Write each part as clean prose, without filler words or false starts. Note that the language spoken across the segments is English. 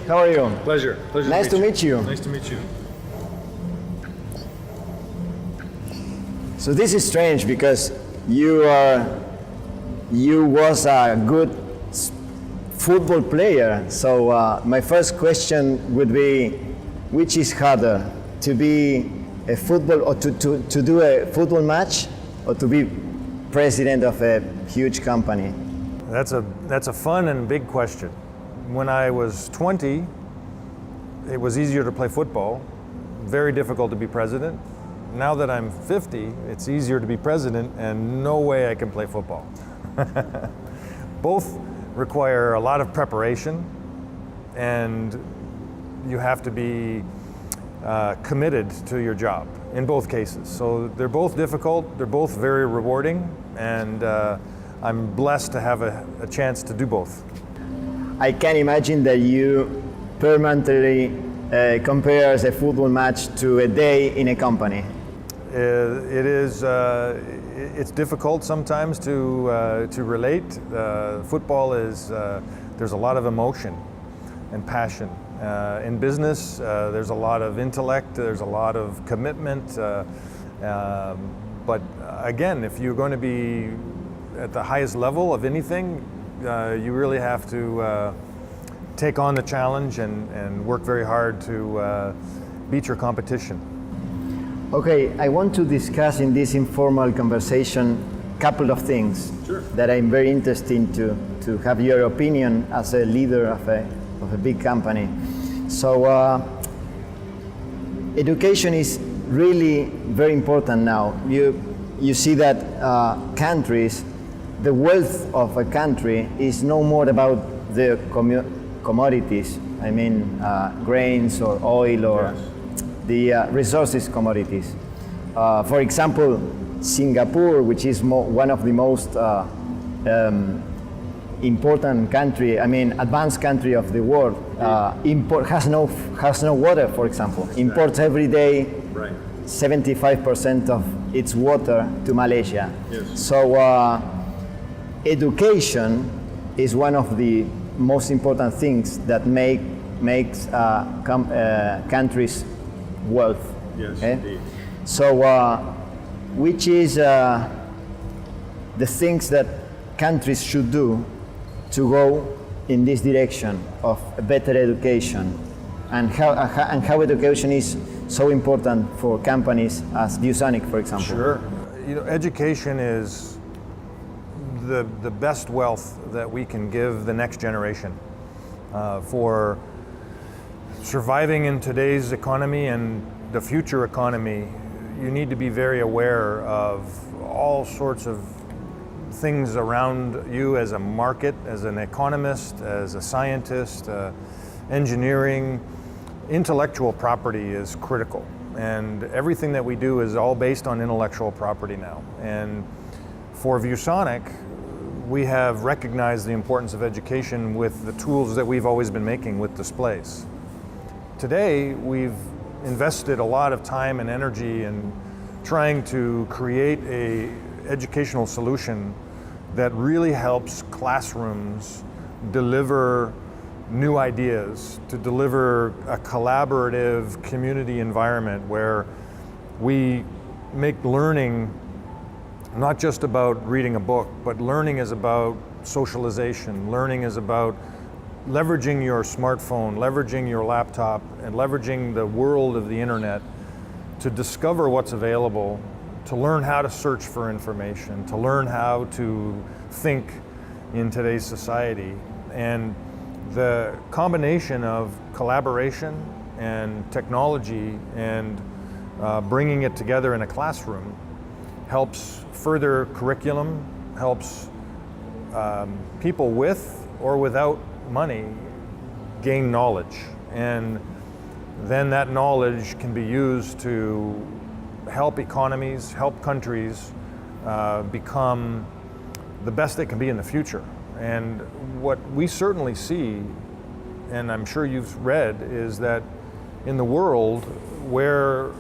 how are you? Pleasure. Nice to meet you. Nice to meet you. So this is strange because you was a good football player. So my first question would be, which is harder, to be a football or to do a football match, or to be president of a huge company? That's a fun and big question. When I was 20, it was easier to play football, very difficult to be president. Now that I'm 50, it's easier to be president, and no way I can play football. Both require a lot of preparation, and you have to be committed to your job in both cases. So they're both difficult, they're both very rewarding, and I'm blessed to have a chance to do both. I can imagine that you permanently compares a football match to a day in a company. It's difficult sometimes to relate. Football is, there's a lot of emotion and passion. In business, there's a lot of intellect, there's a lot of commitment. But again, if you're going to be at the highest level of anything, you really have to take on the challenge and work very hard to beat your competition. Okay, I want to discuss in this informal conversation a couple of things that I'm very interested to have your opinion as a leader of a big company. So education is really very important now. You see that countries, the wealth of a country is no more about the commodities, I mean grains or oil or the resources commodities. For example, Singapore, which is one of the most important country, I mean advanced country of the world, has no water, for example. Imports every day 75% of its water to Malaysia. So education is one of the most important things that makes countries wealth. Okay? So which is the things that countries should do to go in this direction of a better education, and how education is so important for companies as ViewSonic, for example? Sure. You know, education is the best wealth that we can give the next generation for surviving in today's economy and the future economy. You need to be very aware of all sorts of things around you as a market, as an economist, as a scientist, engineering. Intellectual property is critical, and everything that we do is all based on intellectual property now. And for ViewSonic, we have recognized the importance of education with the tools that we've always been making with displays. Today, we've invested a lot of time and energy in trying to create an educational solution that really helps classrooms deliver new ideas, to deliver a collaborative community environment where we make learning not just about reading a book, but learning is about socialization. Learning is about leveraging your smartphone, leveraging your laptop, and leveraging the world of the internet to discover what's available, to learn how to search for information, to learn how to think in today's society. And the combination of collaboration and technology and bringing it together in a classroom helps further curriculum, helps people with or without money gain knowledge. And then that knowledge can be used to help economies, help countries become the best they can be in the future. And what we certainly see, and I'm sure you've read, is that in the world where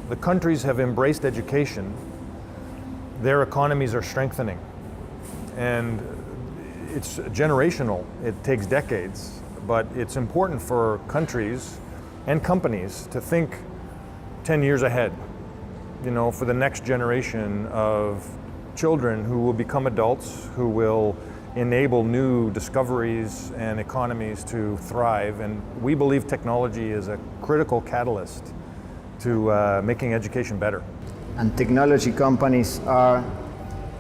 the countries have embraced education, their economies are strengthening. And it's generational, it takes decades, but it's important for countries and companies to think 10 years ahead, for the next generation of children who will become adults, who will enable new discoveries and economies to thrive. And we believe technology is a critical catalyst to making education better. And technology companies are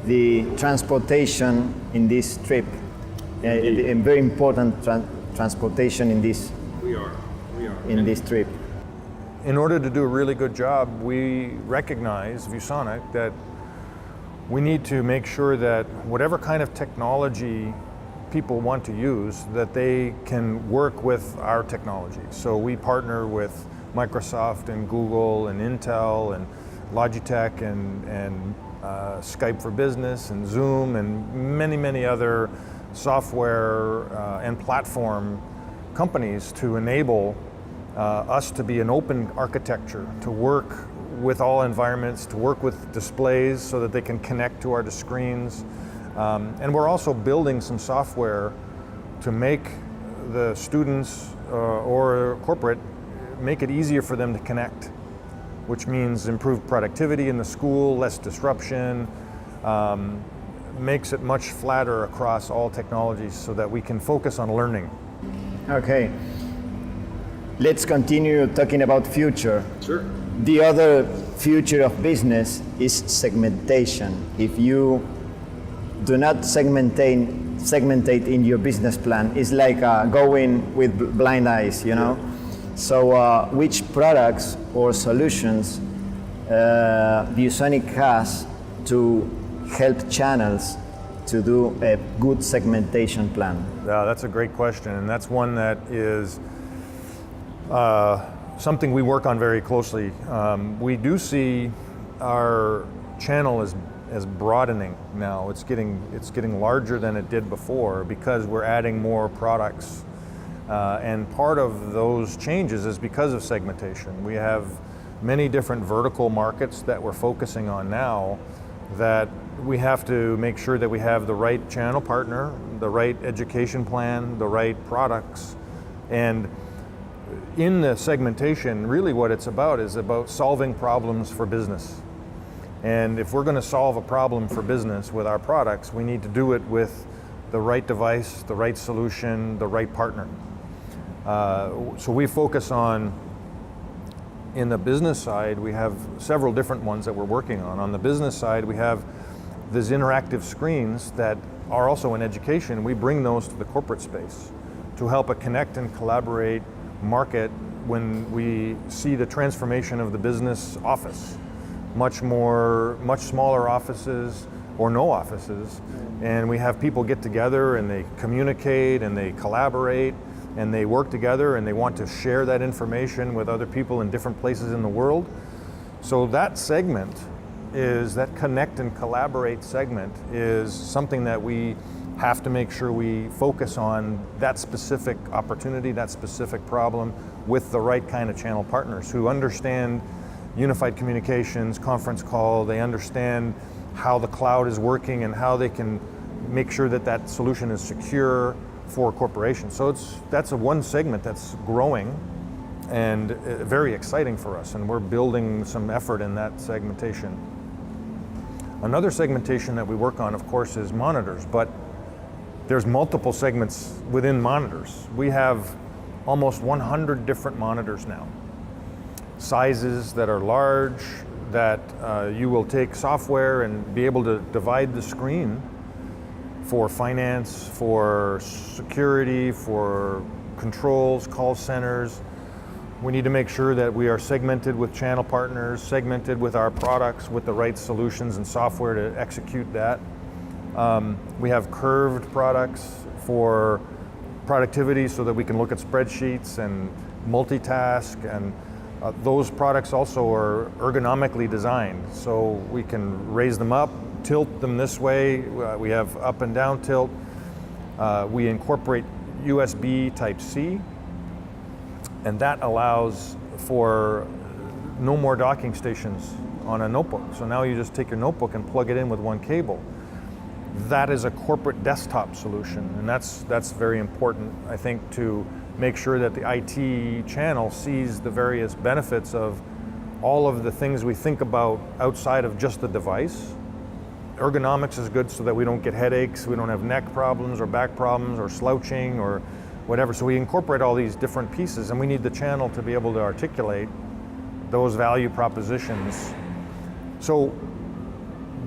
the transportation in this trip, a very important transportation in this. We are. In this trip. In order to do a really good job, we recognize, ViewSonic, that we need to make sure that whatever kind of technology people want to use, that they can work with our technology. So we partner with Microsoft and Google and Intel and Logitech and Skype for Business and Zoom and many other software and platform companies to enable us to be an open architecture, to work with all environments, to work with displays so that they can connect to our screens. And we're also building some software to make the students or corporate, make it easier for them to connect, which means improved productivity in the school, less disruption, makes it much flatter across all technologies so that we can focus on learning. Okay. Let's continue talking about future. Sure. The other future of business is segmentation. If you do not segmentate in your business plan, it's like going with blind eyes, So which products or solutions ViewSonic has to help channels to do a good segmentation plan? Yeah, that's a great question, and that's one that is something we work on very closely. We do see our channel as broadening now. It's getting larger than it did before because we're adding more products. And part of those changes is because of segmentation. We have many different vertical markets that we're focusing on now that we have to make sure that we have the right channel partner, the right education plan, the right products. And in the segmentation, really what it's about is about solving problems for business. And if we're going to solve a problem for business with our products, we need to do it with the right device, the right solution, the right partner. So we focus on, in the business side, we have several different ones that we're working on. On the business side, we have these interactive screens that are also in education. We bring those to the corporate space to help it connect and collaborate market when we see the transformation of the business office. Much smaller offices or no offices. And we have people get together and they communicate and they collaborate and they work together and they want to share that information with other people in different places in the world. So that segment is, that connect and collaborate segment is something that we have to make sure we focus on that specific opportunity, that specific problem with the right kind of channel partners who understand unified communications, conference call, they understand how the cloud is working and how they can make sure that that solution is secure for corporations. So that's one segment that's growing and very exciting for us, and we're building some effort in that segmentation. Another segmentation that we work on, of course, is monitors, but there's multiple segments within monitors. We have almost 100 different monitors now. Sizes that are large, that you will take software and be able to divide the screen for finance, for security, for controls, call centers. We need to make sure that we are segmented with channel partners, segmented with our products, with the right solutions and software to execute that. We have curved products for productivity so that we can look at spreadsheets and multitask, and those products also are ergonomically designed so we can raise them up, tilt them this way. We have up and down tilt. We incorporate USB Type-C, and that allows for no more docking stations on a notebook. So now you just take your notebook and plug it in with one cable. that is a corporate desktop solution, and that's very important, I think, to make sure that the IT channel sees the various benefits of all of the things we think about outside of just the device. Ergonomics is good so that we don't get headaches, we don't have neck problems or back problems or slouching or whatever. So we incorporate all these different pieces, and we need the channel to be able to articulate those value propositions. So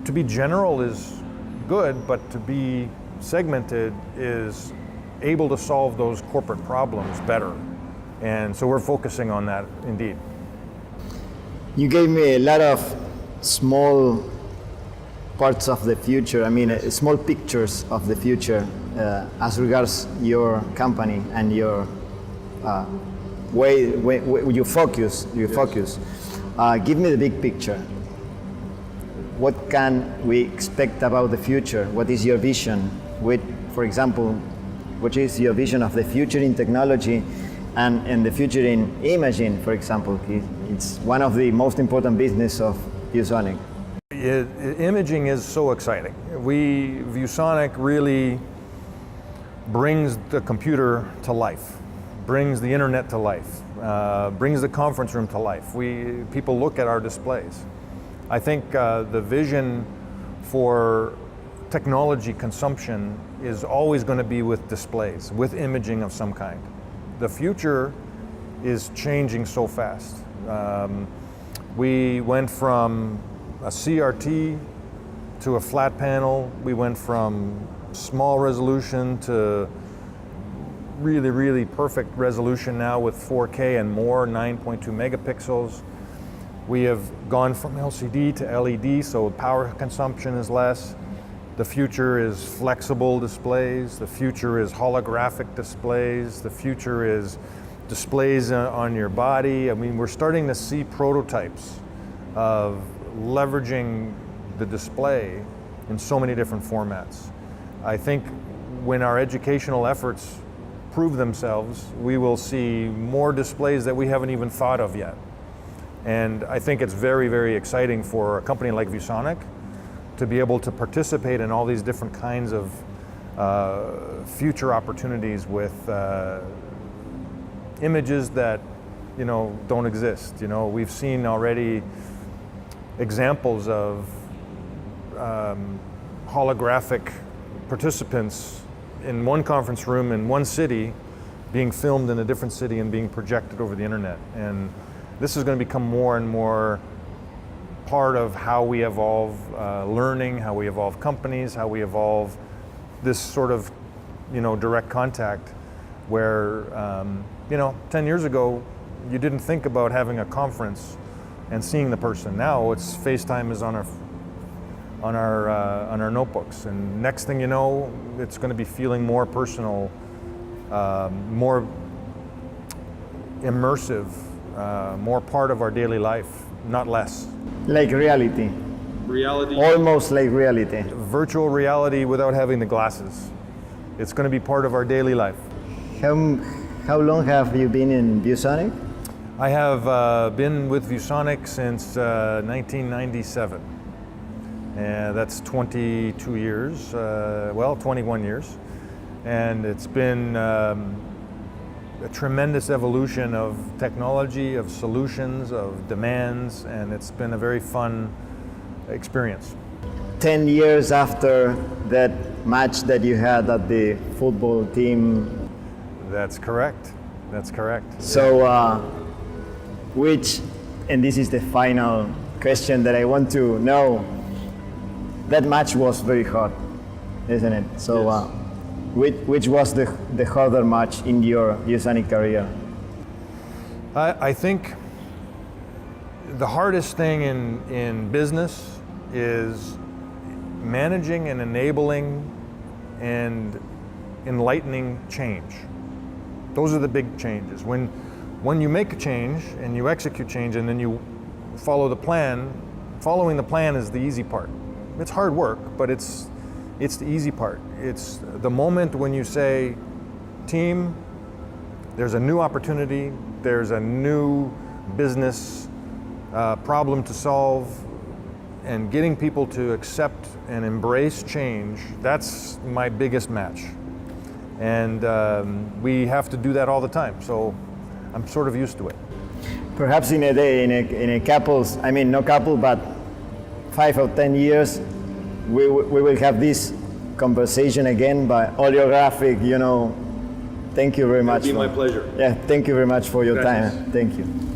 to be general is good, but to be segmented is able to solve those corporate problems better. And so we're focusing on that indeed. You gave me a lot of small parts of the future, I mean, small pictures of the future as regards your company and your way you focus. Give me the big picture. What can we expect about the future? What is your vision? For example, what is your vision of the future in technology and the future in imaging, for example? It's one of the most important business of ViewSonic. Imaging is so exciting. ViewSonic really brings the computer to life, brings the internet to life, brings the conference room to life. People look at our displays. I think the vision for technology consumption is always going to be with displays, with imaging of some kind. The future is changing so fast. We went from a CRT to a flat panel. We went from small resolution to really, really perfect resolution now with 4K and more, 9.2 megapixels. We have gone from LCD to LED, so power consumption is less. The future is flexible displays. The future is holographic displays. The future is displays on your body. I mean, we're starting to see prototypes of leveraging the display in so many different formats. I think when our educational efforts prove themselves, we will see more displays that we haven't even thought of yet. And I think it's very, very exciting for a company like ViewSonic to be able to participate in all these different kinds of future opportunities with images that, don't exist. We've seen already examples of holographic participants in one conference room in one city being filmed in a different city and being projected over the internet. And this is going to become more and more part of how we evolve learning, how we evolve companies, how we evolve this sort of, direct contact where, 10 years ago, you didn't think about having a conference and seeing the person. Now it's FaceTime is on our notebooks, and next thing you know, it's going to be feeling more personal, more immersive, more part of our daily life, not less. Like reality. Reality. Almost like reality. Virtual reality without having the glasses. It's going to be part of our daily life. How long have you been in ViewSonic? I have been with ViewSonic since 1997. And that's 22 years, 21 years. And it's been a tremendous evolution of technology, of solutions, of demands, and it's been a very fun experience. 10 years after that match that you had at the football team. That's correct. That's correct. So, and this is the final question that I want to know, that match was very hard, isn't it? So, Yes. Which was the harder match in your ViewSonic career? I think the hardest thing in business is managing and enabling and enlightening change. Those are the big changes. When you make a change and you execute change and then you follow the plan, following the plan is the easy part. It's hard work, but it's the easy part. It's the moment when you say, team, there's a new opportunity, there's a new business problem to solve, and getting people to accept and embrace change, that's my biggest match. And we have to do that all the time, so I'm sort of used to it. Perhaps in a day, in a couples, I mean, no couple, but 5 or 10 years, we will have this conversation again by audiographic, you know. Thank you very much. It'll be my pleasure. Yeah, thank you very much for your Gracias. time. Thank you.